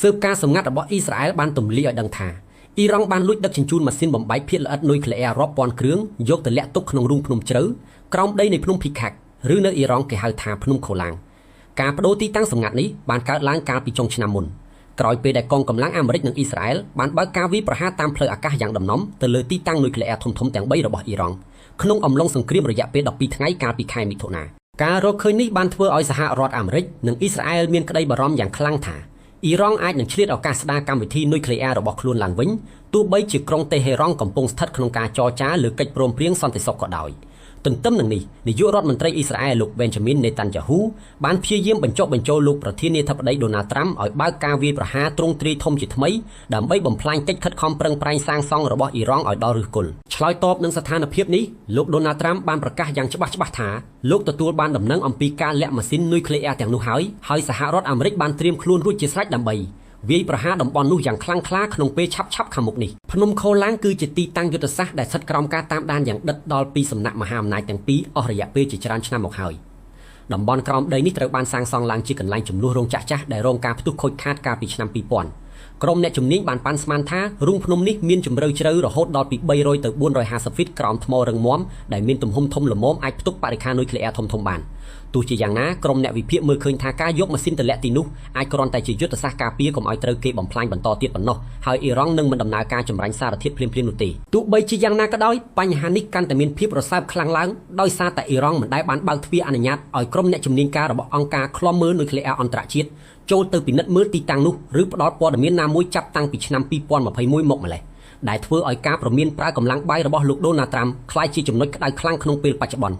ស៊ើបការសម្ងាត់របស់អ៊ីស្រាអែលបានទម្លាយឲ្យដឹងថាអ៊ីរ៉ង់បានលួចដឹកជញ្ជូនម៉ាស៊ីនបំបែកភាគល្អិតនុយក្លេអ៊ែររាប់ពាន់គ្រឿងយកទៅលាក់ទុកក្នុងរូងភ្នំជ្រៅក្រោមដីនៃភ្នំភីខាក់ឬនៅអ៊ីរ៉ង់គេហៅថាភ្នំខូឡាងការបដូរទីតាំងសម្ងាត់នេះបានកើតឡើងកាលពីចុងឆ្នាំមុនក្រោយពេលដែលកងកម្លាំងអាមេរិកនិងអ៊ីស្រាអែលបានបើកការវាយប្រហារតាមផ្លូវអាកាសយ៉ាងដំណំទៅលើទីតាំងនុយក្លេអ៊ែរធំៗទាំង3របស់អ៊ីរ៉ង់ក្នុងអំឡុងសង្គ្រាមរយៈពេល12ថ្ងៃកាលពីខែមិថុនាការរកឃើញនេះបានធ្វើឲ្យសហរដ្ឋអាមេរិកនិងអ៊ីស្រាអែលមានក្តីបារម្ភយ៉ាងខ្លាំងថាអ៊ីរ៉ង់អាចនឹងឆ្លៀតឱកាសស្ដារកម្មវិធីនុយក្លេអ៊ែររបស់ខ្លួនឡើងវិញទោះបីជាក្រុងតេហេរ៉ង់កំពុងស្ថិតក្នុងការចរចាលើកិច្ចព្រមព្រៀងសន្តិសុខក៏ដោយទន្ទឹមនឹងនេះនាយករដ្ឋមន្ត្រីអ៊ីស្រាអែលលោក Benjamin Netanyahu បានព្យាយាមបញ្ចុះបញ្ចូលលោកប្រធានាធិបតី Donald Trump ឲ្យបើកការវាយប្រហារទ្រង់ទ្រាយធំជាថ្មីដើម្បីបំផ្លាញកិច្ចខិតខំប្រឹងប្រែងសាងសង់របស់អ៊ីរ៉ង់ឲ្យដល់ឫសគល់ឆ្លើយតបនឹងស្ថានភាពនេះលោក Donald Trump បានប្រកាសយ៉ាងច្បាស់ថាលោកទទួលបានដំណឹងអំពីការលាក់ម៉ាស៊ីននុយក្លេអ៊ែរទាំងនោះហើយសហរដ្ឋអាមេរិកបានត្រៀមខ្លួនរួចជាស្រេចដើម្បីវាយប្រហារតំបន់នោះយ៉ាងខ្លាំងក្លាក្នុងពេលឆាប់ខាងមុខនេះភ្នំខូឡាងគឺជាទីតាំងយុទ្ធសាស្ត្រដែលស្ថិតក្រោមការតាមដានយ៉ាងដិតដល់ពីសំណាក់មហាអំណាចទាំងពីរអស់រយៈពេលជាច្រើនឆ្នាំមកហើយតំបន់ក្រោមដីនេះត្រូវបានសាងសង់ឡើងជាកន្លែងជំនួសរោងចក្រចាស់ដែលរងការផ្ទុះខូចខាតកាលពីឆ្នាំ2000ក្រុមអ្នកជំនាញបានប៉ាន់ស្មានថារូងភ្នំនេះមានជម្រៅជ្រៅរហូតដល់ពី300ទៅ450ហ្វីតក្រោមថ្មរឹងមាំដែលមានទំហំធំល្មមអាចផ្ទុកបរិក្ខារនុយក្លេអ៊ែរធំបានទោះជាយ៉ាងណាក្រុមអ្នកវិភាគមើលឃើញថាការយកម៉ាស៊ីនទម្លាក់ទីនោះអាចគ្រាន់តែជាយុទ្ធសាស្ត្រការពារកុំឲ្យត្រូវគេបំផ្លាញបន្តទៀតប៉ុណ្ណោះហើយអ៊ីរ៉ង់នឹងមិនដំណើរការចម្រាញ់សារធាតុភ្លាមនោះទេទោះបីជាយ៉ាងណាក៏ដោយបញ្ហានេះកាន់តែមានភាពរសើបខ្លាំងឡើងដោយសារតែអ៊ីរ៉ង់មិនដែលបានបើកទ្វារអនុញ្ញាតឲ្យក្រុមអ្នកជំនាញការរបស់អង្គការឃ្លាំមើលនុយក្លេអ៊ែរអន្តរជាតិចូលទៅពិនិត្យមើលទីតាំងនោះឬផ្ដល់ព័ត៌មានណាមួយចាប់តាំងពីឆ្នាំ2021មកម្លេះដែលធ្វើឲ្យការប្រមានប្រើកម្លាំងបាយរបស់លោក Donald Trump ក្លាយជាចំណុចក្តៅខ្លាំងក្នុងពេលបច្ចុប្បន្ន